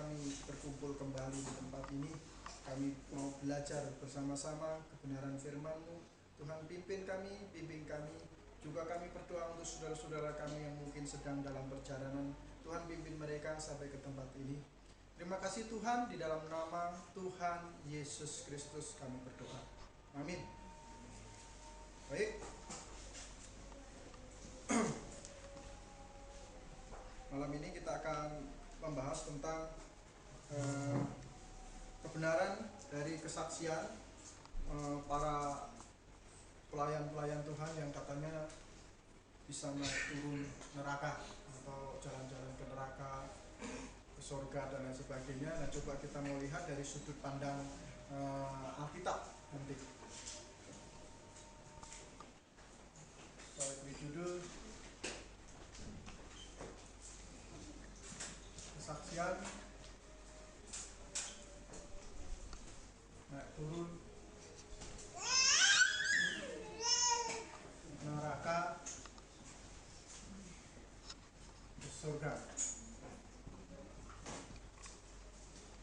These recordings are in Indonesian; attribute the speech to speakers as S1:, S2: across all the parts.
S1: kami berkumpul kembali di tempat ini. Kami mau belajar bersama-sama kebenaran firman-Mu. Tuhan, pimpin kami, bimbing kami. Juga kami berdoa untuk saudara-saudara kami yang mungkin sedang dalam perjalanan. Tuhan, pimpin mereka sampai ke tempat ini. Terima kasih Tuhan, di dalam nama Tuhan Yesus Kristus kami berdoa. Amin. Baik. Malam ini kita akan membahas tentang kebenaran dari kesaksian para pelayan-pelayan Tuhan yang katanya bisa naik turun neraka atau jalan-jalan ke neraka, ke surga dan lain sebagainya. Nah, coba kita mau lihat dari sudut pandang Alkitab nanti. Saya beri judul kesaksian naik turun neraka ke surga.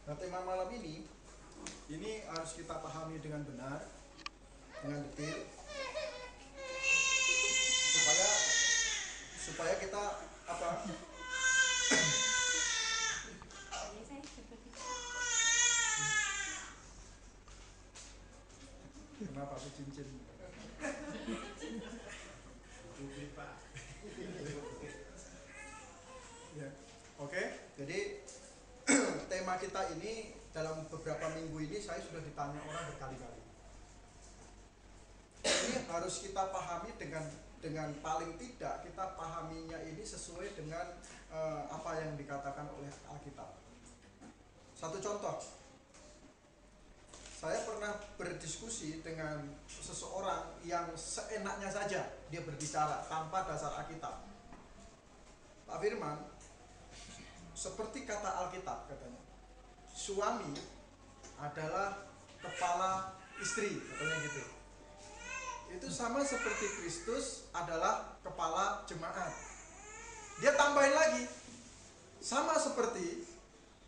S1: Nah, tema malam ini harus kita pahami dengan benar, dengan detail, supaya kita kenapa aku cincin? Pak. Ya, oke. Jadi tema kita ini dalam beberapa minggu ini saya sudah ditanya orang berkali-kali. Ini harus kita pahami dengan paling tidak kita pahaminya ini sesuai dengan apa yang dikatakan oleh Alkitab. Satu contoh, saya pernah berdiskusi dengan seseorang yang seenaknya saja dia berbicara tanpa dasar Alkitab. Pak Firman, seperti kata Alkitab katanya, suami adalah kepala istri, katanya gitu. Itu sama seperti Kristus adalah kepala jemaat. Dia tambahin lagi, sama seperti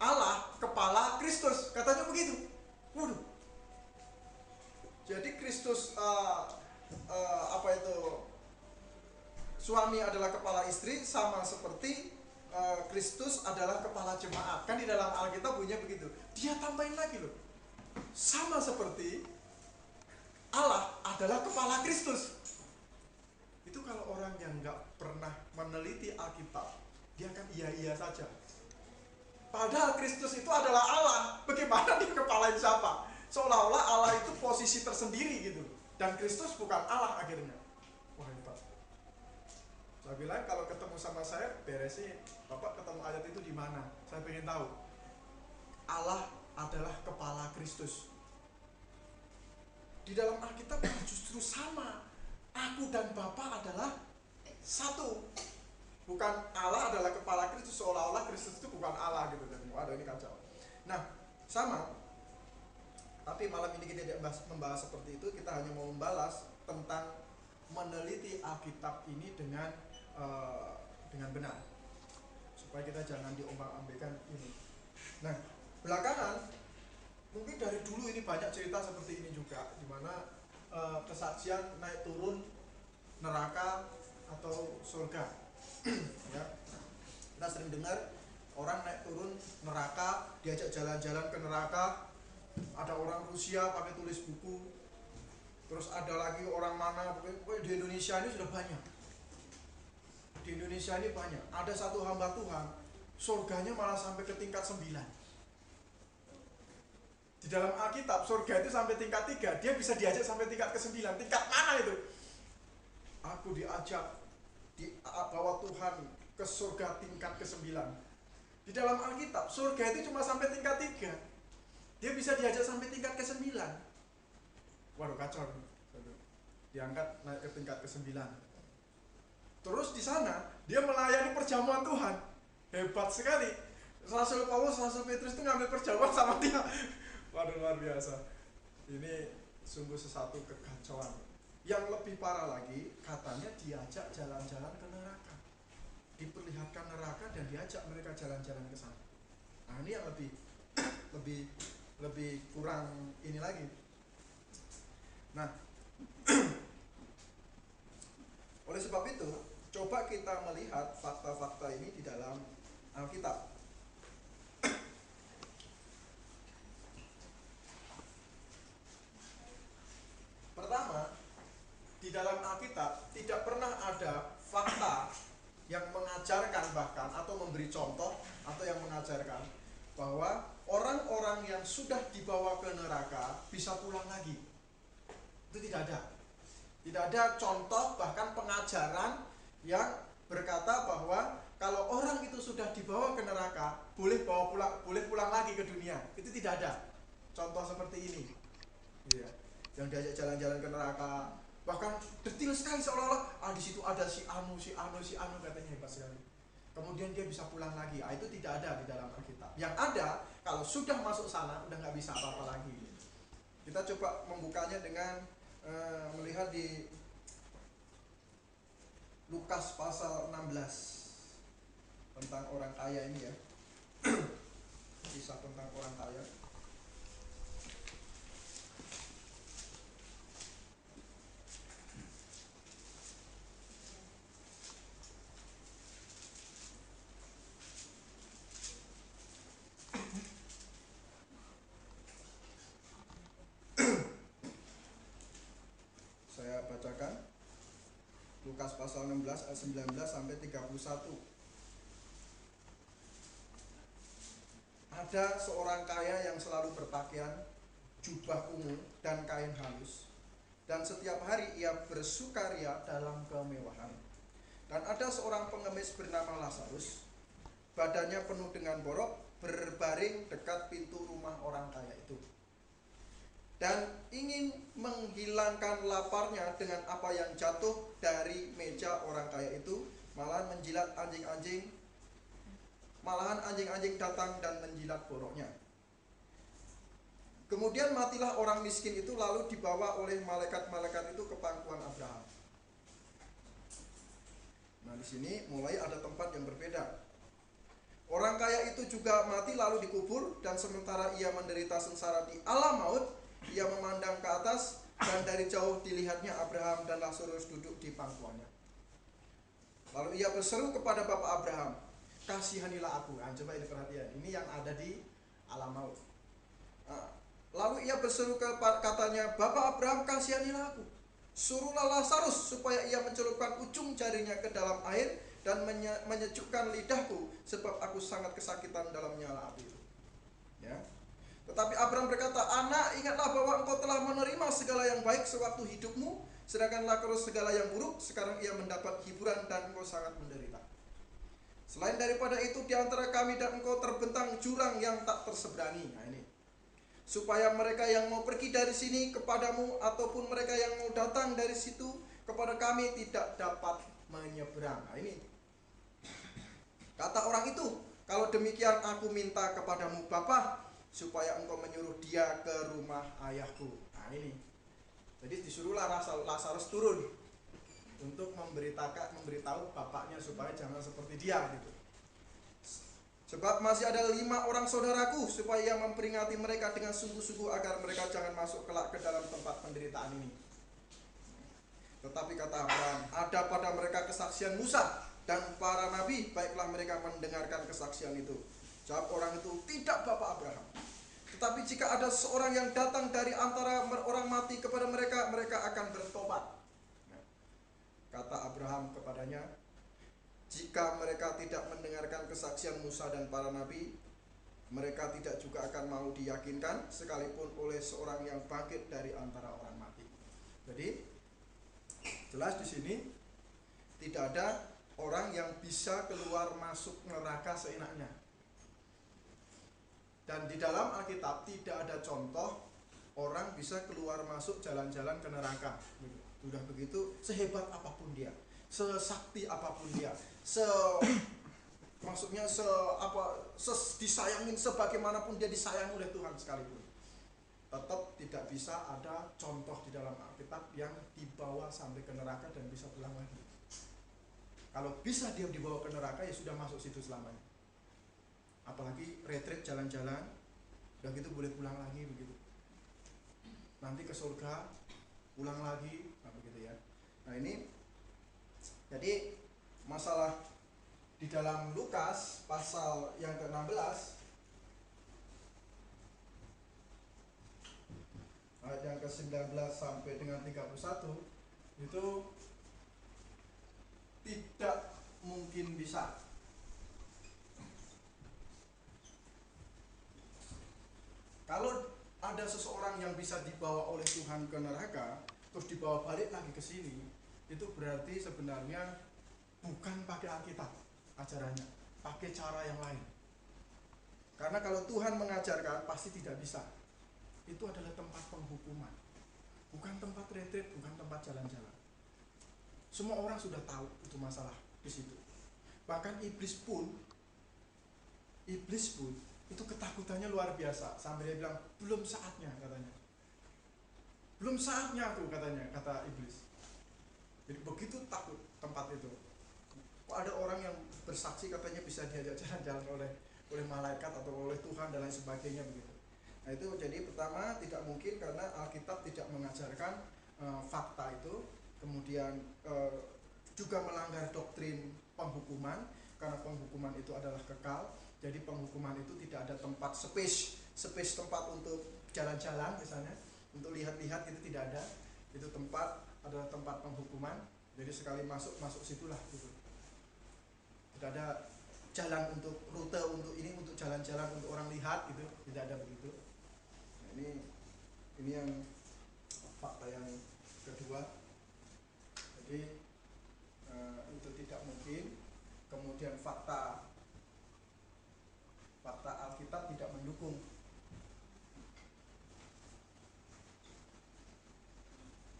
S1: Allah kepala Kristus, katanya begitu. Waduh. Jadi Kristus suami adalah kepala istri, sama seperti Kristus adalah kepala jemaat. Kan di dalam Alkitab bunyinya begitu. Dia tambahin lagi loh, sama seperti Allah adalah kepala Kristus. Itu kalau orang yang nggak pernah meneliti Alkitab, dia akan iya-iya saja. Padahal Kristus itu adalah Allah. Bagaimana dia kepalain siapa? Seolah-olah Allah itu posisi tersendiri gitu. Dan Kristus bukan Allah akhirnya. Wah, hebat. Saya bilang kalau ketemu sama saya, beresin. Bapak ketemu ayat itu di mana? Saya pengen tahu. Allah adalah kepala Kristus. Di dalam Alkitab justru sama. Aku dan Bapa adalah satu. Bukan Allah adalah kepala Kristus, seolah-olah Kristus itu bukan Allah gitu. Waduh, ini kacau. Nah, sama. Tapi malam ini kita tidak membahas seperti itu. Kita hanya mau membalas tentang meneliti Alkitab ini dengan benar, supaya kita jangan diombang-ambingkan ini. Nah, belakangan mungkin dari dulu ini banyak cerita seperti ini juga, di mana kesaksian naik turun neraka atau surga. Ya, kita sering dengar orang naik turun neraka, diajak jalan-jalan ke neraka. Ada orang Rusia pakai tulis buku, terus ada lagi orang mana, pokoknya di Indonesia ini sudah banyak. Di Indonesia ini banyak. Ada satu hamba Tuhan, surganya malah sampai ke tingkat 9. Di dalam Alkitab, surga itu sampai tingkat 3, dia bisa diajak sampai tingkat ke-9. Tingkat mana itu? Aku diajak bawa Tuhan ke surga tingkat ke-9. Di dalam Alkitab, surga itu cuma sampai tingkat 3. Dia bisa diajak sampai tingkat ke-9. Waduh, kacau. Diangkat naik ke tingkat ke-9. Terus di sana dia melayani perjamuan Tuhan. Hebat sekali. Rasul Paulus, Rasul Petrus itu ngambil perjamuan sama dia. Waduh, luar biasa. Ini sungguh sesuatu kekacauan. Yang lebih parah lagi, katanya diajak jalan-jalan ke neraka. Diperlihatkan neraka dan diajak mereka jalan-jalan ke sana. Nah, ini yang lebih lebih lebih kurang ini lagi. Nah, oleh sebab itu, coba kita melihat fakta-fakta ini di dalam Alkitab. Pertama, di dalam Alkitab tidak pernah ada fakta yang mengajarkan bahkan atau memberi contoh atau yang mengajarkan bahwa orang-orang yang sudah dibawa ke neraka bisa pulang lagi. Itu tidak ada. Tidak ada contoh bahkan pengajaran yang berkata bahwa kalau orang itu sudah dibawa ke neraka boleh pulang lagi ke dunia. Itu tidak ada contoh seperti ini. Iya. Yang diajak jalan-jalan ke neraka, bahkan detail sekali seolah-olah di situ ada si anu katanya hebat sekali. Kemudian dia bisa pulang lagi. Itu tidak ada di dalam Alkitab. Yang ada kalau sudah masuk sana udah nggak bisa apa-apa lagi. Kita coba membukanya dengan melihat di Lukas pasal 16 tentang orang kaya ini ya. Kisah tentang orang kaya. Saya bacakan Lukas pasal 16 ayat 19 sampai 31. Ada seorang kaya yang selalu berpakaian jubah ungu dan kain halus, dan setiap hari ia bersukaria dalam kemewahan. Dan ada seorang pengemis bernama Lazarus, badannya penuh dengan borok, berbaring dekat pintu rumah orang kaya itu, dan ingin menghilangkan laparnya dengan apa yang jatuh dari meja orang kaya itu, malahan anjing-anjing datang dan menjilat boroknya. Kemudian matilah orang miskin itu, lalu dibawa oleh malaikat-malaikat itu ke pangkuan Abraham. Nah, di sini mulai ada tempat yang berbeda. Orang kaya itu juga mati lalu dikubur, dan sementara ia menderita sengsara di alam maut, ia memandang ke atas, dan dari jauh dilihatnya Abraham dan Lazarus duduk di pangkuannya. Lalu ia berseru kepada Bapak Abraham, "Kasihanilah aku." Nah, coba ini perhatian, ini yang ada di alam maut. Lalu ia berseru katanya, "Bapak Abraham, kasihanilah aku. Suruhlah Lazarus supaya ia mencelupkan ujung jarinya ke dalam air dan menyejukkan lidahku, sebab aku sangat kesakitan dalam nyala api itu." Ya. Tetapi Abraham berkata, "Anak, ingatlah bahwa engkau telah menerima segala yang baik sewaktu hidupmu, sedangkan Lazarus segala yang buruk. Sekarang ia mendapat hiburan dan engkau sangat menderita. Selain daripada itu, di antara kami dan engkau terbentang jurang yang tak terseberangi." Nah, ini supaya mereka yang mau pergi dari sini kepadamu ataupun mereka yang mau datang dari situ kepada kami tidak dapat menyeberang. Nah, ini kata orang itu, "Kalau demikian aku minta kepadamu Bapa, supaya engkau menyuruh dia ke rumah ayahku." Nah, ini jadi disuruhlah Lazarus turun untuk memberitahu bapaknya supaya jangan seperti dia gitu. "Sebab masih ada 5 orang saudaraku, supaya ia memperingati mereka dengan sungguh-sungguh agar mereka jangan masuk kelak ke dalam tempat penderitaan ini." Tetapi kata Abraham, "Ada pada mereka kesaksian Musa dan para nabi, baiklah mereka mendengarkan kesaksian itu." Jawab orang itu, "Tidak, Bapak Abraham. Tetapi jika ada seorang yang datang dari antara orang mati kepada mereka, mereka akan bertobat." Kata Abraham kepadanya, "Jika mereka tidak mendengarkan kesaksian Musa dan para nabi, mereka tidak juga akan mau diyakinkan sekalipun oleh seorang yang bangkit dari antara orang mati." Jadi jelas di sini tidak ada orang yang bisa keluar masuk neraka seenaknya. Dan di dalam Alkitab tidak ada contoh orang bisa keluar masuk jalan-jalan ke neraka. Sudah begitu, sehebat apapun dia, sesakti apapun dia, disayangin sebagaimanapun dia disayang oleh Tuhan sekalipun, tetap tidak bisa ada contoh di dalam Alkitab yang dibawa sampai ke neraka dan bisa pulang lagi. Kalau bisa dia dibawa ke neraka, ya sudah masuk situ selamanya. Apalagi lagi retreat jalan-jalan, udah gitu boleh pulang lagi begitu. Nanti ke surga pulang lagi, nah begitu ya. Nah ini jadi masalah di dalam Lukas pasal yang ke-16 ayat yang ke-19 sampai dengan 31 itu tidak mungkin bisa. Kalau ada seseorang yang bisa dibawa oleh Tuhan ke neraka terus dibawa balik lagi ke sini, itu berarti sebenarnya bukan pakai Alkitab ajarannya, pakai cara yang lain. Karena kalau Tuhan mengajarkan pasti tidak bisa. Itu adalah tempat penghukuman, bukan tempat retreat, bukan tempat jalan-jalan. Semua orang sudah tahu itu masalah di situ. Bahkan iblis pun itu ketakutannya luar biasa, sampai dia bilang belum saatnya, katanya. Belum saatnya tuh, katanya, kata iblis. Jadi begitu takut tempat itu. Kok ada orang yang bersaksi katanya bisa diajak jalan-jalan oleh malaikat atau oleh Tuhan dan lain sebagainya begitu. Nah itu jadi pertama tidak mungkin karena Alkitab tidak mengajarkan fakta itu. Kemudian juga melanggar doktrin penghukuman, karena penghukuman itu adalah kekal. Jadi penghukuman itu tidak ada tempat space tempat untuk jalan-jalan misalnya, untuk lihat-lihat, itu tidak ada. Itu tempat adalah tempat penghukuman. Jadi sekali masuk situlah gitu. Tidak ada jalan untuk rute untuk ini, untuk jalan-jalan untuk orang lihat gitu, tidak ada begitu. Nah, ini yang fakta yang kedua. Jadi itu tidak mungkin. Kemudian fakta Alkitab tidak mendukung.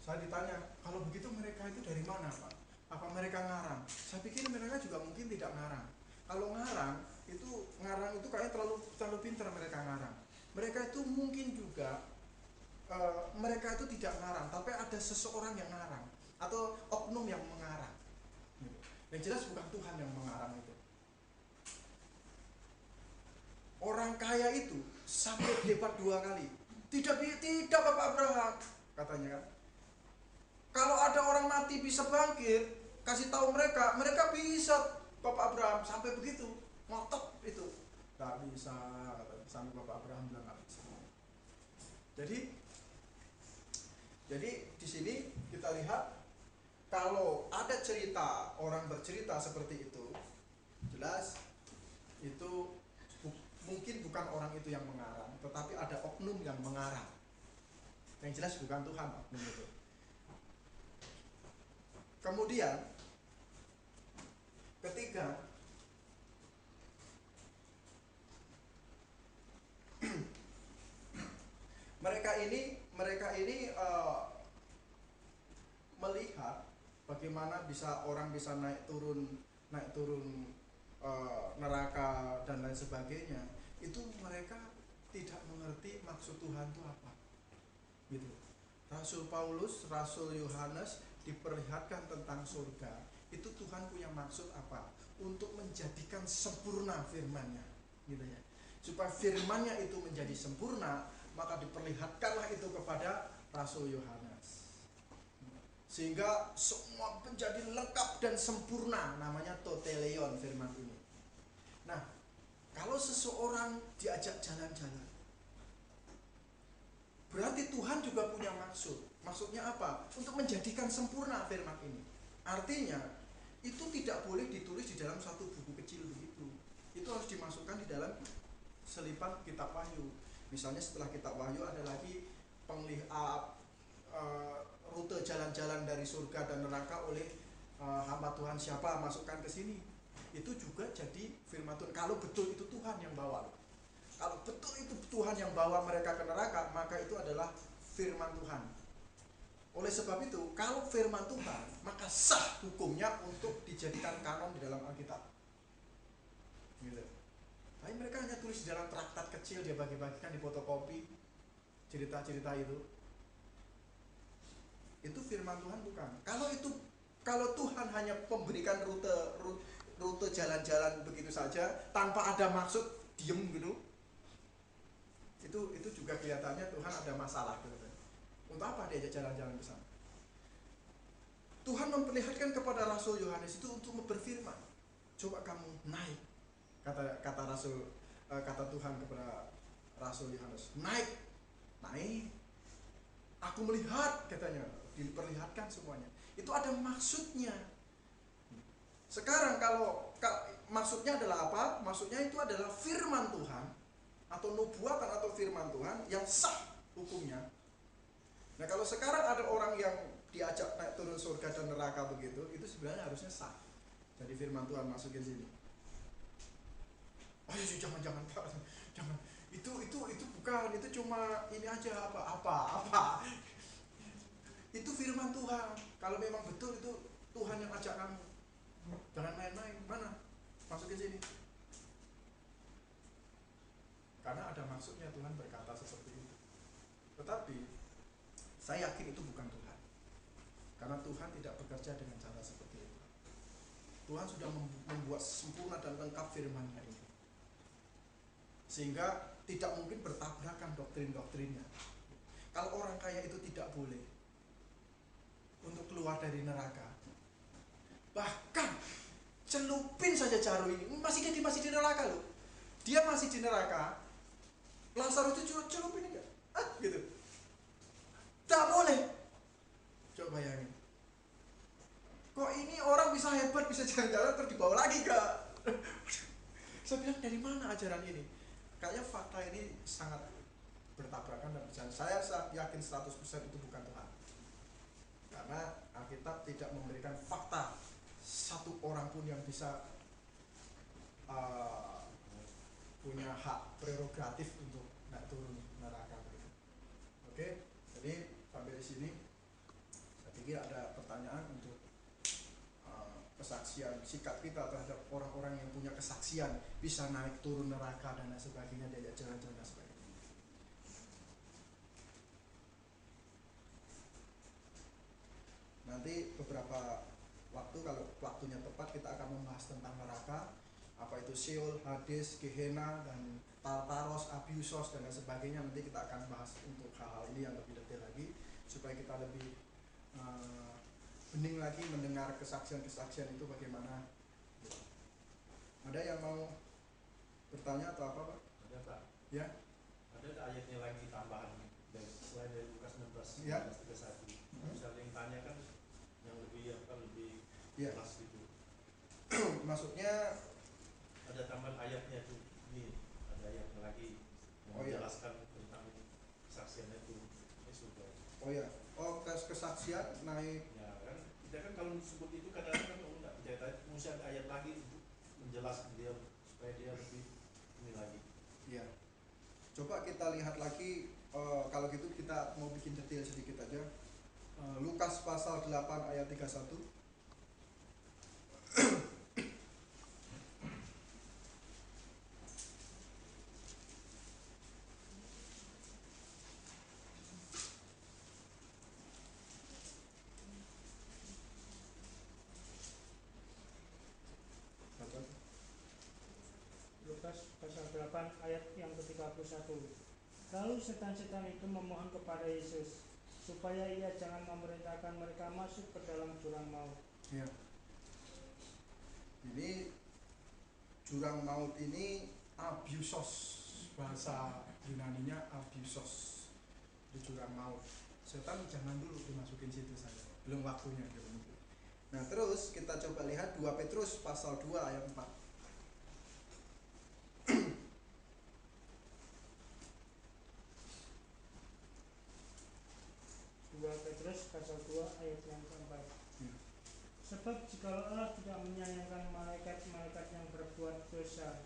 S1: Saya ditanya, kalau begitu mereka itu dari mana, Pak? Apa mereka ngarang? Saya pikir mereka juga mungkin tidak ngarang. Kalau ngarang itu kayaknya terlalu pintar mereka ngarang. Mereka itu mungkin juga mereka itu tidak ngarang, tapi ada seseorang yang ngarang atau oknum yang mengarang. Yang jelas bukan Tuhan yang mengarang itu. Orang kaya itu sampai hebat 2 kali. Tidak Bapak Abraham, katanya kan. Kalau ada orang mati bisa bangkit, kasih tahu mereka bisa, Bapak Abraham, sampai begitu. Ngotot itu. Gak bisa, katanya. Sampai Bapak Abraham bilang gak bisa. Jadi di sini kita lihat kalau ada cerita, orang bercerita seperti itu, jelas itu mungkin bukan orang itu yang mengarang, tetapi ada oknum yang mengarang. Yang jelas bukan Tuhan oknum itu. Kemudian ketiga, mereka ini melihat bagaimana orang bisa naik turun neraka dan lain sebagainya. Itu mereka tidak mengerti maksud Tuhan itu apa gitu. Rasul Paulus, Rasul Yohanes diperlihatkan tentang surga. Itu Tuhan punya maksud apa? Untuk menjadikan sempurna firman-Nya gitu ya. Supaya firman-Nya itu menjadi sempurna, maka diperlihatkanlah itu kepada Rasul Yohanes. Sehingga semua menjadi lengkap dan sempurna, namanya toteleion firman ini. Nah, kalau seseorang diajak jalan-jalan, berarti Tuhan juga punya maksud. Maksudnya apa? Untuk menjadikan sempurna firman ini. Artinya, itu tidak boleh ditulis di dalam satu buku kecil begitu. Itu harus dimasukkan di dalam selipan kitab Wahyu. Misalnya setelah kitab Wahyu ada lagi rute jalan-jalan dari surga dan neraka oleh hamba Tuhan siapa, masukkan ke sini. Itu juga jadi firman Tuhan. Kalau betul itu Tuhan yang bawa. Kalau betul itu Tuhan yang bawa mereka ke neraka, maka itu adalah firman Tuhan. Oleh sebab itu, kalau firman Tuhan, maka sah hukumnya untuk dijadikan kanon di dalam Alkitab. Gitu. Tapi mereka hanya tulis di dalam traktat kecil, dia bagi-bagikan di fotokopi cerita-cerita itu. Itu firman Tuhan bukan. Kalau Tuhan hanya memberikan rute jalan-jalan begitu saja tanpa ada maksud, diem gitu, itu juga kelihatannya Tuhan ada masalah gitu. Untuk apa diajak jalan-jalan ke sana? Tuhan memperlihatkan kepada Rasul Yohanes itu untuk berfirman, coba kamu naik, kata Rasul, kata Tuhan kepada Rasul Yohanes, naik, aku melihat, katanya, diperlihatkan semuanya. Itu ada maksudnya. Sekarang kalau maksudnya adalah apa? Maksudnya itu adalah firman Tuhan atau nubuatan atau firman Tuhan yang sah hukumnya. Nah, kalau sekarang ada orang yang diajak naik turun surga dan neraka begitu, itu sebenarnya harusnya sah. Jadi firman Tuhan masukin sini. Oh ya, jangan Pak, jangan. Itu bukan, itu cuma ini aja apa. Itu firman Tuhan. Kalau memang betul itu Tuhan yang ajak kamu, jangan main-main. Mana? Masukin sini. Karena ada maksudnya Tuhan berkata seperti itu. Tetapi saya yakin itu bukan Tuhan. Karena Tuhan tidak bekerja dengan cara seperti itu. Tuhan sudah membuat sempurna dan lengkap firman-Nya ini, sehingga tidak mungkin bertabrakan doktrin-doktrinnya. Kalau orang kaya itu tidak boleh untuk keluar dari neraka, bahkan celupin saja jarum ini, masih di neraka loh. Dia masih di neraka. Lazarus itu celupin enggak? Gitu. Tak boleh. Coba bayangin. Kok ini orang bisa hebat, bisa jalan-jalan terus dibawa lagi ke. Saya bilang, dari mana ajaran ini? Kayaknya fakta ini sangat bertabrakan dan berjalan. Saya yakin 100% itu bukan Tuhan. Karena Alkitab tidak memberikan fakta satu orang pun yang bisa punya hak prerogatif untuk naik turun neraka begitu. Oke, jadi sampai di sini saya pikir ada pertanyaan untuk kesaksian sikap kita terhadap orang-orang yang punya kesaksian bisa naik turun neraka dan lain sebagainya, diajak jalan-jalan dan sebagainya. Nanti beberapa waktu, kalau waktunya tepat, kita akan membahas tentang neraka, apa itu Sheol, Hades, Gehenna, dan Tartaros, Abiusos, dan lain sebagainya. Nanti kita akan bahas untuk hal-hal ini yang lebih detail lagi, supaya kita lebih bening lagi mendengar kesaksian-kesaksian itu bagaimana. Ada yang mau bertanya atau apa, Pak?
S2: Ada, Pak.
S1: Ya.
S2: Ada ayatnya lagi tambahan selain dari Lukas 16
S1: ya.
S2: 31. Misalnya yang tanya kan yang lebih
S1: ya.
S2: jelas gitu.
S1: Maksudnya
S2: ada tambahan ayatnya tuh. Ini ada ayatnya lagi yang menjelaskan tentang kesaksian itu.
S1: Oh ya. Oh, kesaksian naik.
S2: Ya kan, kita kan kalau sebut itu kadang-kadang enggak percaya, mesti ada ayat lagi untuk menjelaskan dia supaya dia lebih ini lagi.
S1: Iya. Coba kita lihat lagi, kalau gitu kita mau bikin detail sedikit aja. Lukas pasal 8 ayat 31.
S3: Lukas pasal 8 ayat yang ke-31. Lalu setan-setan itu memohon kepada Yesus supaya ia jangan memerintahkan mereka masuk ke dalam jurang maut.
S1: Ya. Ini jurang maut ini abiusos, bahasa Yunaninya abiusos. Di jurang maut. Setan jangan dulu dimasukin situ saja, belum waktunya gitu. Nah, terus kita coba lihat 2 Petrus pasal 2 ayat 4.
S3: 2 Petrus pasal 2 ayat yang keempat. Sebab jikalau Allah tidak menyayangkan malaikat-malaikat yang berbuat dosa,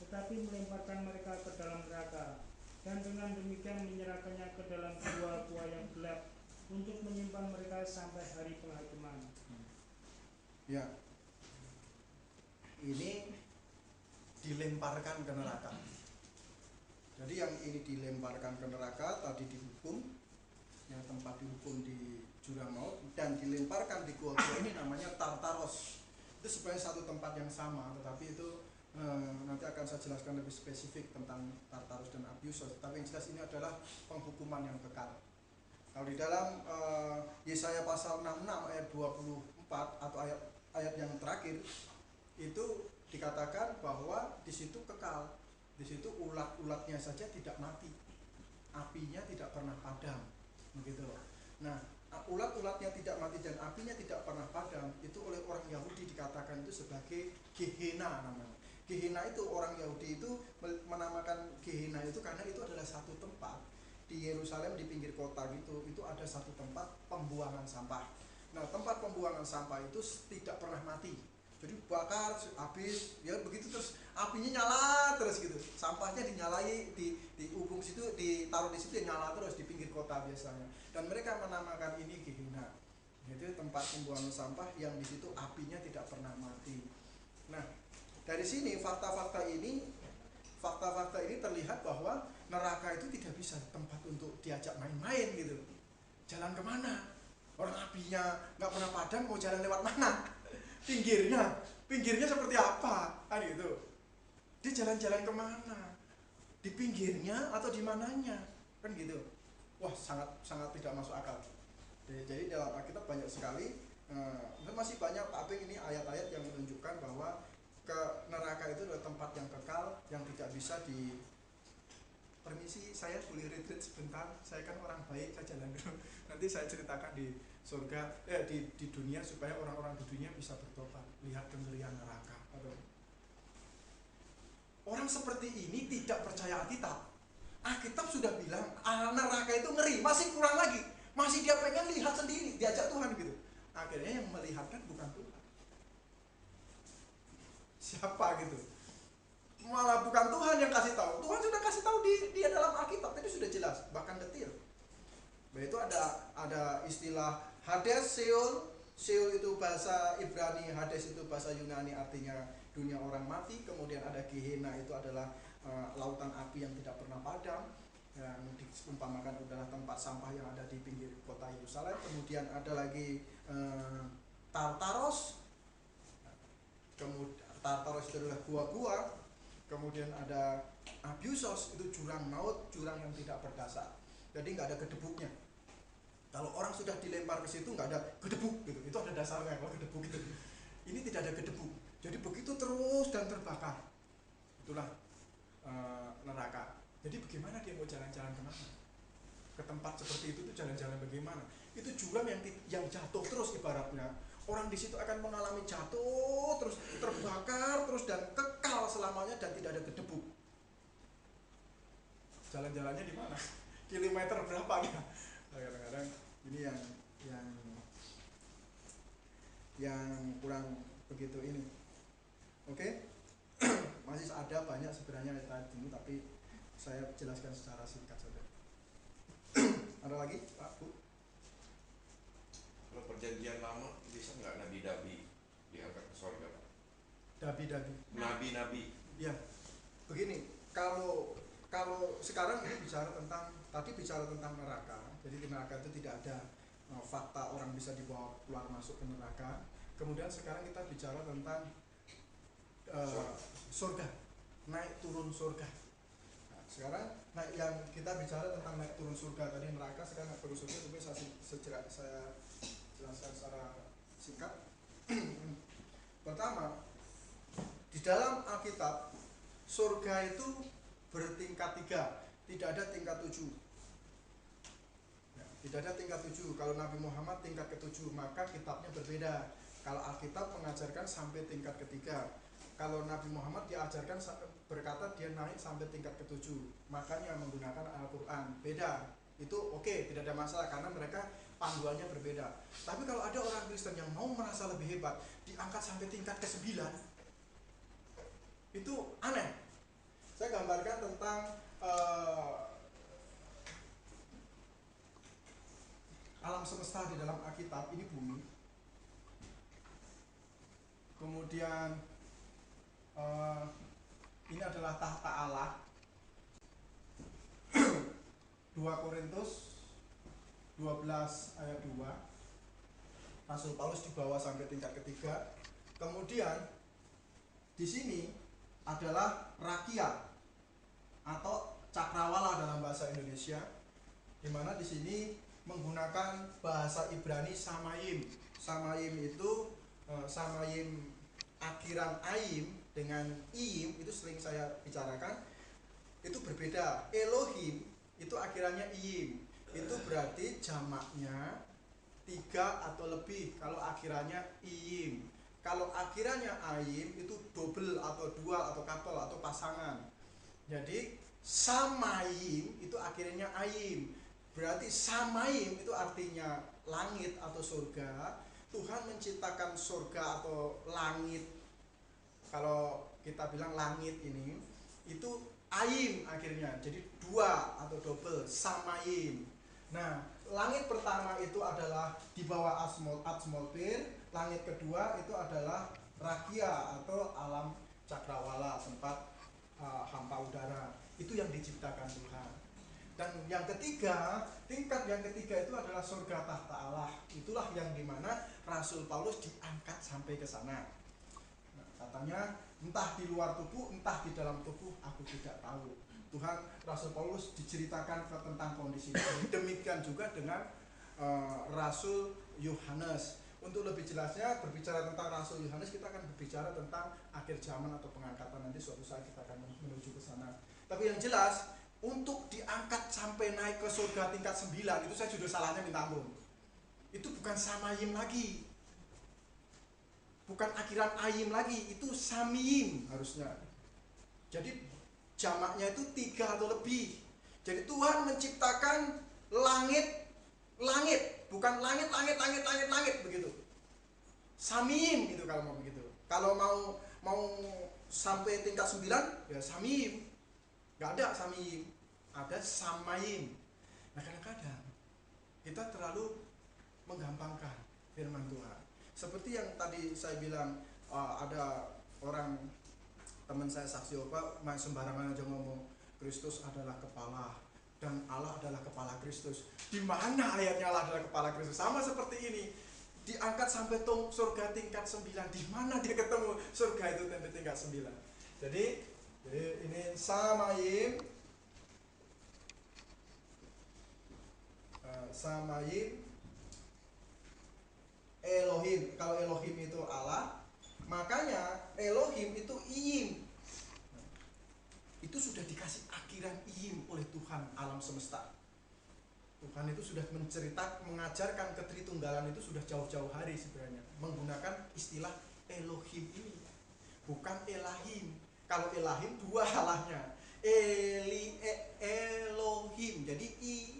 S3: tetapi melemparkan mereka ke dalam neraka, dan dengan demikian menyerahkannya ke dalam gua-gua yang gelap untuk menyimpan mereka sampai hari penghakiman.
S1: Ya. Ini dilemparkan ke neraka. Jadi yang ini dilemparkan ke neraka, tadi dihukum, yang tempat dihukum di jurang maut, dan dilemparkan di gua-gua ini namanya Tartaros. Itu sebenarnya satu tempat yang sama, tetapi itu Nanti akan saya jelaskan lebih spesifik tentang Tartarus dan Abiusos, tapi yang jelas ini adalah penghukuman yang kekal. Kalau di dalam Yesaya pasal 66 ayat 24 atau ayat yang terakhir itu dikatakan bahwa di situ kekal, di situ ulat-ulatnya saja tidak mati, apinya tidak pernah padam, begitu. Nah, ulat-ulatnya tidak mati dan apinya tidak pernah padam itu oleh orang Yahudi dikatakan itu sebagai Gehenna namanya. Gehenna itu orang Yahudi itu menamakan Gehenna itu karena itu adalah satu tempat di Yerusalem di pinggir kota gitu, itu ada satu tempat pembuangan sampah. Nah, tempat pembuangan sampah itu tidak pernah mati. Jadi bakar habis ya begitu terus apinya nyala terus gitu. Sampahnya dinyalai di ubung situ, ditaruh di situ nyala terus di pinggir kota biasanya. Dan mereka menamakan ini Gehenna. Itu tempat pembuangan sampah yang di situ apinya tidak pernah mati. Nah, dari sini fakta-fakta ini terlihat bahwa neraka itu tidak bisa tempat untuk diajak main-main gitu. Jalan kemana? Orang apinya nggak pernah padam, mau jalan lewat mana? Pinggirnya seperti apa? Kan gitu. Dia jalan-jalan kemana? Di pinggirnya atau di mananya? Kan gitu. Wah, sangat tidak masuk akal. Jadi dalam Alkitab banyak sekali, masih banyak, tapi ini ayat-ayat yang menunjukkan bahwa ke neraka itu adalah tempat yang kekal yang tidak bisa di. Permisi, saya boleh retreat sebentar. Saya kan orang baik, saya jalan dulu. Nanti saya ceritakan di surga, di dunia supaya orang-orang di dunia bisa bertobat, lihat kengerian neraka. Orang seperti ini tidak percaya Alkitab. Alkitab sudah bilang neraka itu ngeri, masih kurang lagi, masih dia pengen lihat sendiri, diajak Tuhan gitu. Akhirnya yang melihatkan bukan Tuhan. Siapa gitu? Malah bukan Tuhan yang kasih tahu. Tuhan sudah kasih tahu dia dalam Alkitab, itu sudah jelas, bahkan detil. Itu ada istilah Hades, Sheol itu bahasa Ibrani, Hades itu bahasa Yunani artinya dunia orang mati. Kemudian ada Gehenna, itu adalah lautan api yang tidak pernah padam, yang diumpamakan adalah tempat sampah yang ada di pinggir kota Yerusalem. Kemudian ada lagi Tartaros. Kemudian Tartaros itu adalah gua-gua. Kemudian ada Abiusos, itu jurang maut, jurang yang tidak berdasar. Jadi nggak ada gedebuknya. Kalau orang sudah dilempar ke situ nggak ada gedebuk gitu, itu ada dasarnya. Kalau gedebuk itu, ini tidak ada gedebuk. Jadi begitu terus dan terbakar. Itulah neraka. Jadi bagaimana dia mau jalan-jalan kemana? Ke tempat seperti itu tuh jalan-jalan bagaimana? Itu jurang yang jatuh terus ibaratnya. Orang di situ akan mengalami jatuh terus, terbakar terus dan kekal selamanya dan tidak ada gedebuk. Jalan-jalannya di mana? Kilometer berapa ya? Kadang-kadang ini yang kurang begitu ini. Oke? Masih ada banyak sebenarnya ayat ini, tapi saya jelaskan secara singkat saja. Ada lagi, Pak, Bu?
S4: Kalau perjanjian lama bisa nggak nabi-nabi diangkat ke surga?
S1: Nabi-nabi.
S4: Nabi-nabi.
S1: Ya, begini. Kalau sekarang ini bicara tentang neraka. Jadi di neraka itu tidak ada fakta orang bisa dibawa keluar masuk ke neraka. Kemudian sekarang kita bicara tentang surga, naik turun surga. Nah, sekarang yang kita bicara tentang naik turun surga, tadi neraka, sekarang naik turun surga. Tapi saya jelaskan secara singkat. Pertama, di dalam Alkitab surga itu bertingkat 3, tidak ada tingkat 7. Tidak ada tingkat 7. Kalau Nabi Muhammad tingkat ke-7, maka kitabnya berbeda. Kalau Alkitab mengajarkan sampai tingkat ke-3. Kalau Nabi Muhammad diajarkan berkata dia naik sampai tingkat ke-7, makanya menggunakan Al-Quran. Beda. Itu oke, tidak ada masalah karena mereka panduannya berbeda. Tapi kalau ada orang Kristen yang mau merasa lebih hebat, diangkat sampai tingkat ke-9, itu aneh. Saya gambarkan tentang alam semesta di dalam Alkitab. Ini bumi. Kemudian ini adalah tahta Allah. 2 Korintus 12 ayat 2. Rasul Paulus dibawa sampai tingkat ke-3. Kemudian di sini adalah rakia atau cakrawala dalam bahasa Indonesia, di mana di sini menggunakan bahasa Ibrani samayim. Samayim itu samayim akhiran aim dengan im itu sering saya bicarakan, itu berbeda. Elohim itu akhirannya im, itu berarti jamaknya 3 atau lebih kalau akhirannya im. Kalau akhirannya aim itu double atau dual atau couple atau pasangan. Jadi samayim itu akhirnya aim, berarti samayim itu artinya langit atau surga. Tuhan menciptakan surga atau langit, kalau kita bilang langit ini itu aim akhirnya, jadi 2 atau double samayim. Nah, langit pertama itu adalah di bawah atmosfer, langit kedua itu adalah rakia atau alam cakrawala, tempat hampa udara. Itu yang diciptakan Tuhan. Dan yang ketiga, tingkat yang ketiga itu adalah surga tahta Allah. Itulah yang dimana Rasul Paulus diangkat sampai ke sana. Nah, katanya entah di luar tubuh, entah di dalam tubuh, aku tidak tahu. Tuhan, Rasul Paulus diceritakan tentang kondisi ini. Demikian juga dengan Rasul Yohanes. Untuk lebih jelasnya berbicara tentang Rasul Yohanes, kita akan berbicara tentang akhir zaman atau pengangkatan, nanti suatu saat kita akan menuju ke sana. Tapi yang jelas, untuk diangkat sampai naik ke surga tingkat 9, itu saya judul salahnya minta ampun. Itu bukan samayim lagi, bukan akhiran ayim lagi, itu samiyim harusnya. Jadi jamaknya itu 3 atau lebih. Jadi Tuhan menciptakan langit, bukan langit begitu. Samiyim itu kalau mau begitu. Kalau mau sampai tingkat 9 ya samiyim. Gak ada samiyim, ada samayim. Nah, kadang-kadang kita terlalu menggampangkan firman Tuhan. Seperti yang tadi saya bilang, ada orang teman saya saksi Yehova sembarangan aja ngomong Kristus adalah kepala dan Allah adalah kepala Kristus. Di mana ayatnya Allah adalah kepala Kristus? Sama seperti ini, diangkat sampai surga tingkat 9. Di mana dia ketemu surga itu tingkat 9? Jadi ini samayim, Elohim. Kalau Elohim itu Allah, makanya Elohim itu im. Itu sudah dikasih akhiran im oleh Tuhan alam semesta. Tuhan itu sudah mengajarkan ketritunggalan itu sudah jauh-jauh hari sebenarnya, menggunakan istilah Elohim ini, bukan Elahim. Kalau Elahim 2 halahnya, Elohim, jadi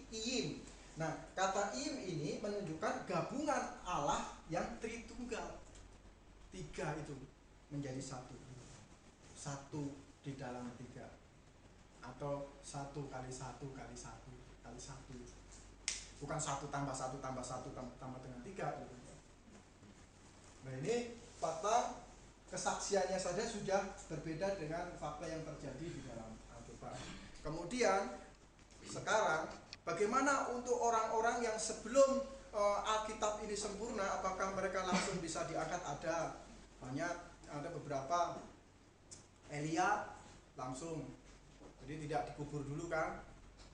S1: im. Nah, kata im ini menunjukkan gabungan Allah yang Tritunggal. 3 itu menjadi 1 di dalam 3, atau 1 kali 1 kali 1 kali 1, bukan 1 tambah 1 tambah 1 tambah dengan 3 gitu. Nah, ini fakta kesaksiannya saja sudah berbeda dengan fakta yang terjadi di dalam Alkitab. Kemudian sekarang bagaimana untuk orang-orang yang sebelum Alkitab ini sempurna, apakah mereka langsung bisa diangkat? Ada beberapa. Elia langsung, jadi tidak dikubur dulu kan,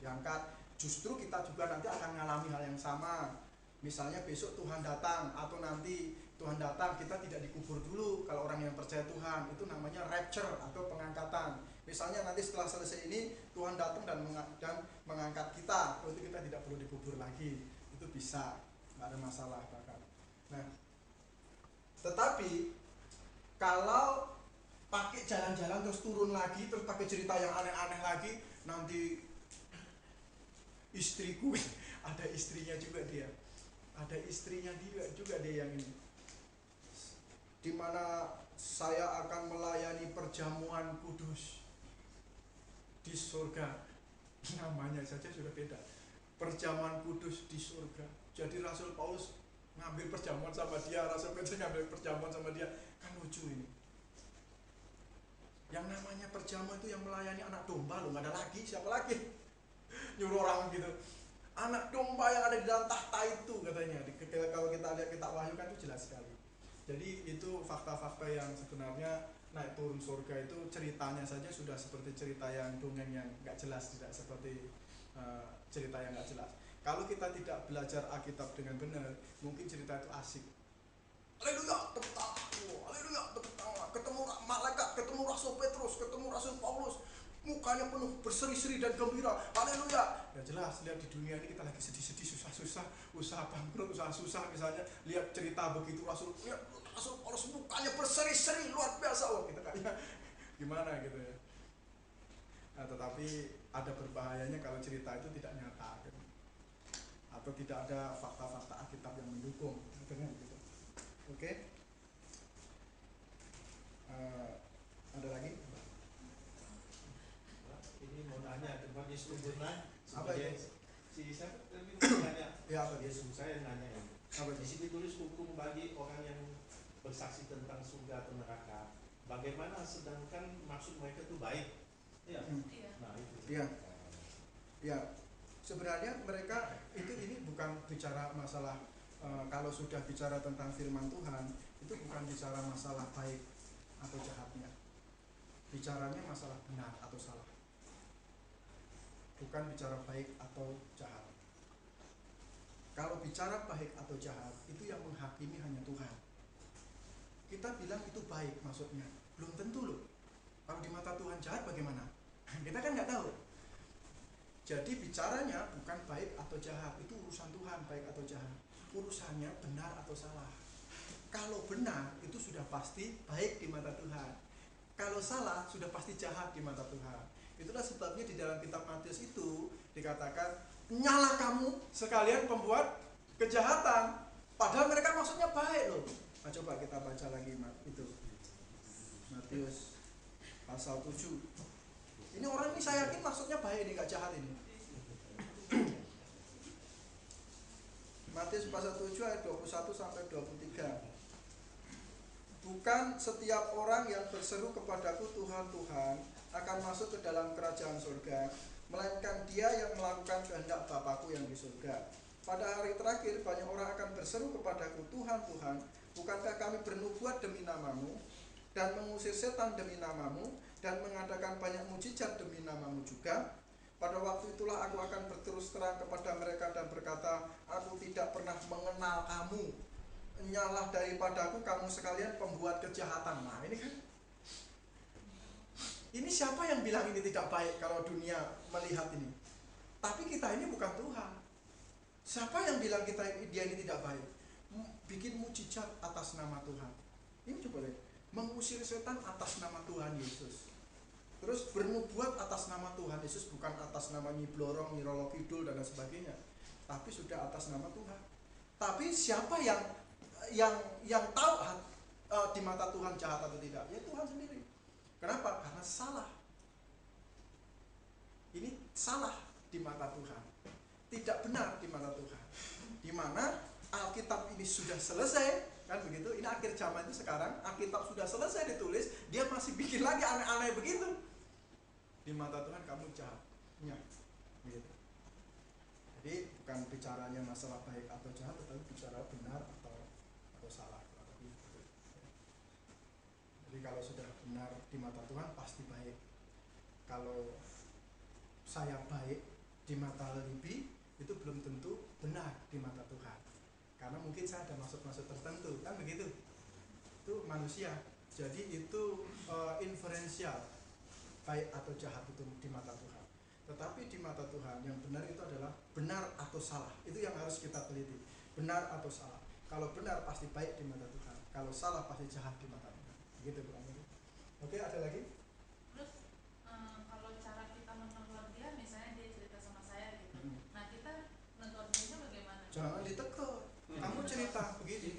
S1: diangkat. Justru kita juga nanti akan mengalami hal yang sama. Misalnya besok Tuhan datang, atau nanti Tuhan datang, kita tidak dikubur dulu. Kalau orang yang percaya Tuhan, itu namanya rapture atau pengangkatan. Misalnya nanti setelah selesai ini Tuhan datang dan mengangkat kita, itu kita tidak perlu dikubur lagi. Itu bisa, nggak ada masalah bahkan. Nah, tetapi kalau pakai jalan-jalan terus turun lagi, terus pakai cerita yang aneh-aneh lagi, nanti istriku ada istrinya juga dia, yang ini, dimana saya akan melayani perjamuan kudus di surga. Namanya saja sudah beda, perjamuan kudus di surga. Jadi Rasul Paulus ngambil perjamuan sama dia, Rasul Petrus ngambil perjamuan sama dia, kan lucu ini. Yang namanya perjamuan itu yang melayani anak domba loh, nggak ada lagi, siapa lagi nyuruh orang gitu. Anak domba yang ada di dalam tahta itu katanya. Kalau kita lihat kitab Wahyu kan itu jelas sekali. Jadi itu fakta-fakta yang sebenarnya naik turun surga itu ceritanya saja sudah seperti cerita yang dongeng yang nggak jelas, tidak seperti cerita yang nggak jelas. Kalau kita tidak belajar Alkitab dengan benar, mungkin cerita itu asik. Haleluya, tepuk tangan. Haleluya, tepuk tangan. Ketemu malaikat, ketemu Rasul Petrus, ketemu Rasul Paulus, mukanya penuh berseri-seri dan gembira. Haleluya. Ya jelas, lihat di dunia ini kita lagi sedih-sedih, susah-susah, usaha bangkrut, usaha susah misalnya. Lihat cerita begitu Rasul Paulus mukanya berseri-seri luar biasa. Wah, kita kayaknya gimana gitu ya. Nah, tetapi ada berbahayanya kalau cerita itu tidak nyata gitu. Atau tidak ada fakta-fakta Alkitab yang mendukung dengan gitu. Oke. Ada lagi?
S2: Ini mau nanya tempat Yesus benar.
S1: Apa itu?
S2: Si siapa tadi mau nanya?
S1: Ya, apa?
S2: Yesus, saya nanya ini.
S1: Apa
S2: Di
S1: itu?
S2: sini tulis hukum bagi orang yang bersaksi tentang surga atau neraka. Bagaimana sedangkan maksud mereka itu baik? Iya. Nah itu.
S1: Iya. Ya, sebenarnya mereka ini bukan bicara masalah kalau sudah bicara tentang firman Tuhan, itu bukan bicara masalah baik atau jahatnya. Bicaranya masalah benar atau salah. Bukan bicara baik atau jahat. Kalau bicara baik atau jahat, itu yang menghakimi hanya Tuhan. Kita bilang itu baik maksudnya, belum tentu loh. Kalau di mata Tuhan jahat bagaimana? Kita kan nggak tahu. Jadi bicaranya bukan baik atau jahat, itu urusan Tuhan baik atau jahat. Urusannya benar atau salah. Kalau benar itu sudah pasti baik di mata Tuhan. Kalau salah sudah pasti jahat di mata Tuhan. Itulah sebabnya di dalam kitab Matius itu dikatakan, nyala kamu sekalian pembuat kejahatan. Padahal mereka maksudnya baik loh. Nah, coba kita baca lagi itu Matius pasal 7. Ini orang ini saya yakin maksudnya baik ini, nggak jahat ini. Matius pasal 7 ayat 21 sampai 23. Bukan setiap orang yang berseru kepadaku Tuhan, Tuhan akan masuk ke dalam kerajaan surga, melainkan dia yang melakukan kehendak Bapakku yang di surga. Pada hari terakhir banyak orang akan berseru kepadaku, Tuhan, Tuhan, bukankah kami bernubuat demi namamu dan mengusir setan demi namamu dan mengadakan banyak mujizat demi namamu juga? Pada waktu itulah aku akan berterus terang kepada mereka dan berkata, aku tidak pernah mengenal kamu. Nyalah daripadaku kamu sekalian pembuat kejahatan. Nah ini kan, ini siapa yang bilang ini tidak baik kalau dunia melihat ini? Tapi kita ini bukan Tuhan. Siapa yang bilang dia ini tidak baik? Bikin mujizat atas nama Tuhan. Ini coba lihat, mengusir setan atas nama Tuhan Yesus. Terus bernubuat atas nama Tuhan Yesus, bukan atas nama Nyi Blorong, Nyi Rolo Kidul dan sebagainya, tapi sudah atas nama Tuhan. Tapi siapa yang tahu di mata Tuhan jahat atau tidak? Ya Tuhan sendiri. Kenapa? Karena salah. Ini salah di mata Tuhan, tidak benar di mata Tuhan. Di mana Alkitab ini sudah selesai, kan begitu? Ini akhir zaman itu sekarang, Alkitab sudah selesai ditulis, dia masih bikin lagi aneh-aneh begitu. Di mata Tuhan kamu jahatnya, begitu. Jadi bukan bicaranya masalah baik atau jahat, tetapi bicara benar atau salah. Jadi kalau sudah benar di mata Tuhan pasti baik. Kalau saya baik di mata Libi, itu belum tentu benar di mata Tuhan. Karena mungkin saya ada maksud-maksud tertentu, kan begitu. Itu manusia. Jadi itu inferensial, baik atau jahat itu di mata Tuhan. Tetapi di mata Tuhan yang benar itu adalah benar atau salah. Itu yang harus kita teliti. Benar atau salah. Kalau benar pasti baik di mata Tuhan. Kalau salah pasti jahat di mata Tuhan. Begitu kurang lebih. Oke, ada lagi?
S5: Terus kalau cara kita menegur dia, misalnya dia cerita sama saya gitu. Nah kita menegur dia bagaimana?
S1: Jangan ditegur. Kamu cerita begini.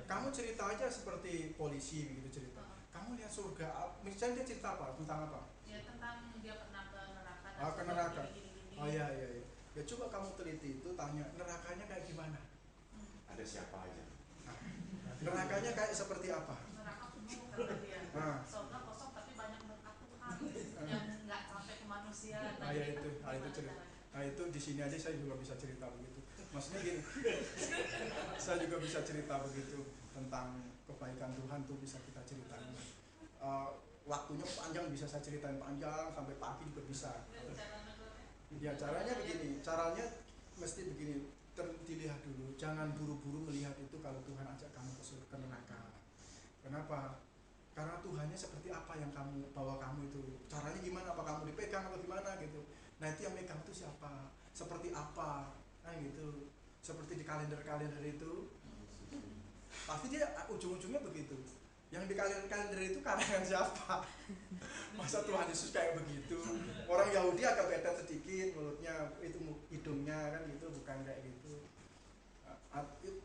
S1: Kamu cerita aja seperti polisi begitu cerita. Kamu lihat surga. Misalnya dia cerita apa? Tentang apa?
S5: Ya tentang dia pernah ke neraka.
S1: Ke neraka.
S5: Gini.
S1: Oh iya. Ya coba kamu teliti itu, tanya nerakanya kayak gimana?
S4: Ada siapa aja?
S1: Nerakanya kayak seperti apa?
S5: Neraka penuh kata dia. Surga kosong tapi banyak berkat Tuhan yang nggak sampai ke manusia.
S1: Ya itu cerita. Nah itu di sini aja saya juga bisa cerita begitu. Maksudnya gini, saya juga bisa cerita begitu tentang kebaikan Tuhan tuh bisa kita ceritakan. waktunya panjang, bisa saya ceritain panjang sampai pagi juga bisa.
S5: Dan cara negornya?
S1: Ya caranya begini, caranya mesti begini, dilihat dulu, jangan buru-buru melihat itu kalau Tuhan ajak kamu ke surga, ke neraka. Kenapa? Karena Tuhannya seperti apa yang kamu bawa kamu itu, caranya gimana, apa kamu dipegang atau gimana gitu. Nah itu yang megang itu siapa, seperti apa, nah gitu. Seperti di kalender-kalender itu pasti dia ujung-ujungnya begitu. Yang di kalender itu karangan siapa? Masa Tuhan Yesus kayak begitu? Orang Yahudi agak beda sedikit mulutnya, itu hidungnya kan gitu, bukan kayak gitu.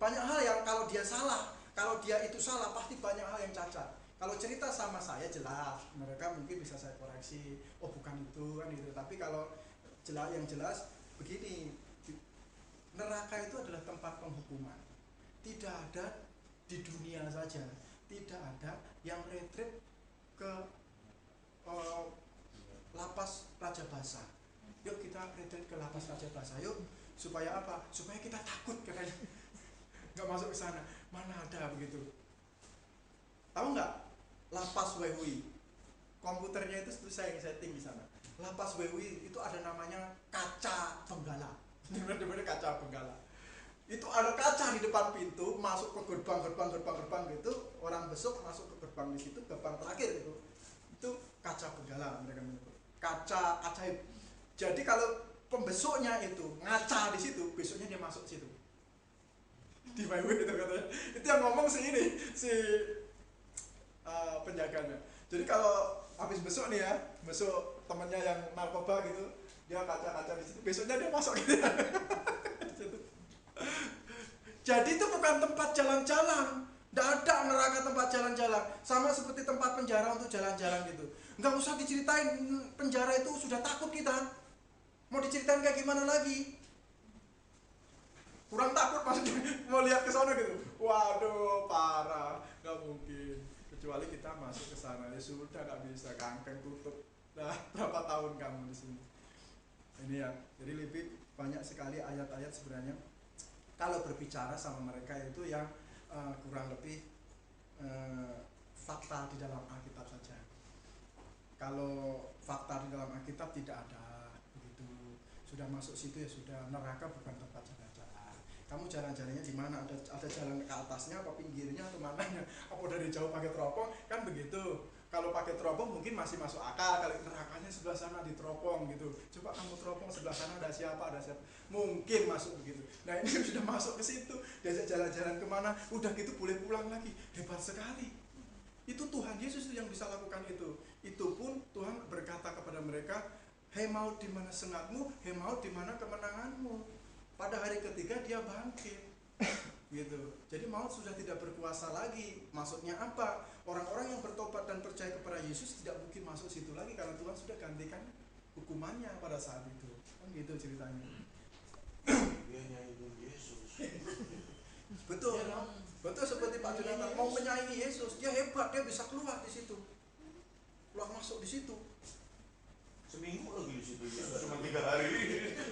S1: Banyak hal yang kalau dia salah, kalau dia itu salah pasti banyak hal yang cacat. Kalau cerita sama saya jelas, mereka mungkin bisa saya koreksi, oh bukan itu kan gitu. Tapi kalau yang jelas begini, neraka itu adalah tempat penghukuman. Tidak ada di dunia saja, tidak ada yang retreat ke lapas Raja Basa. Yuk kita retreat ke lapas Raja Basa, yuk. Supaya apa? Supaya kita takut katanya. Nggak masuk ke sana. Mana ada begitu? Tahu nggak? Lapas Wehui. Komputernya itu saya yang setting di sana. Lapas Wehui itu ada namanya kaca benggala. Benar-benar kaca benggala. Itu ada kaca di depan pintu, masuk ke gerbang gitu. Orang besok masuk ke gerbang di situ, gerbang terakhir itu. Itu kaca benggala mereka menyebut. Kaca ajaib. Jadi kalau pembesuknya itu ngaca di situ, besoknya dia masuk situ. Di Wehui itu katanya. Itu yang ngomong si penjaganya. Jadi kalau habis besok nih ya, besok temennya yang narkoba gitu, dia kaca-kaca di situ, besoknya dia masuk gitu. Jadi itu bukan tempat jalan-jalan. Tidak ada neraka tempat jalan-jalan. Sama seperti tempat penjara untuk jalan-jalan gitu. Nggak usah diceritain, penjara itu sudah takut kita. Mau diceritain kayak gimana lagi? Kurang takut maksudnya, mau lihat ke sana gitu. Waduh, parah, nggak mungkin. Kecuali kita masuk ke sana, ya sudah nggak bisa, kangkeng tutup. Nah, berapa tahun kamu di sini? Ini ya, jadi lebih banyak sekali ayat-ayat sebenarnya. Kalau berbicara sama mereka itu yang kurang lebih fakta di dalam Alkitab saja. Kalau fakta di dalam Alkitab tidak ada begitu. Sudah masuk situ ya sudah, neraka bukan tempat jalan-jalan. Kamu jalan-jalannya di mana? Ada jalan ke atasnya, apa pinggirnya, atau mananya? Apa dari jauh pakai teropong? Kan begitu. Kalau pakai teropong mungkin masih masuk akal. Kalau nerakanya sebelah sana di teropong gitu. Coba kamu teropong sebelah sana ada siapa? Mungkin masuk begitu. Nah ini sudah masuk ke situ. Diajak jalan-jalan kemana? Udah gitu boleh pulang lagi. Hebat sekali. Itu Tuhan Yesus yang bisa lakukan itu. Itu pun Tuhan berkata kepada mereka, hei maut di mana sengatmu? Hei maut di mana kemenanganmu? Pada hari ketiga dia bangkit. Gitu. Jadi maut sudah tidak berkuasa lagi. Maksudnya apa? Orang-orang yang bertobat dan percaya kepada Yesus tidak mungkin masuk situ lagi karena Tuhan sudah gantikan hukumannya pada saat itu. Kan gitu ceritanya.
S4: Dia nyanyiin Yesus.
S1: Betul. Betul seperti Pak Jonathan mau menyaingi Yesus, dia hebat, dia bisa keluar di situ. Keluar masuk di situ.
S4: Seminggu lagi di situ Yesus cuma 3 hari.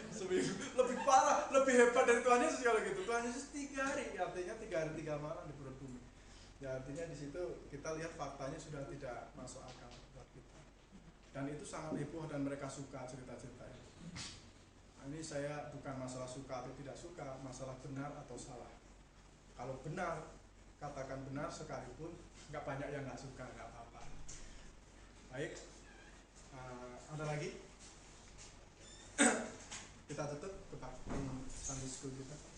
S1: Seminggu. Lebih parah, lebih hebat dari Tuhan Yesus kalau gitu. Tuhan Yesus 3 hari, artinya 3 hari 3 malam di perut bumi. Ya artinya di situ kita lihat faktanya sudah tidak masuk akal buat kita. Dan itu sangat heboh dan mereka suka cerita-cerita itu. Nah, ini saya bukan masalah suka atau tidak suka, masalah benar atau salah. Kalau benar, katakan benar sekalipun nggak banyak yang nggak suka, nggak apa-apa. Baik, ada lagi? Kita tutup ke Sunday School kita.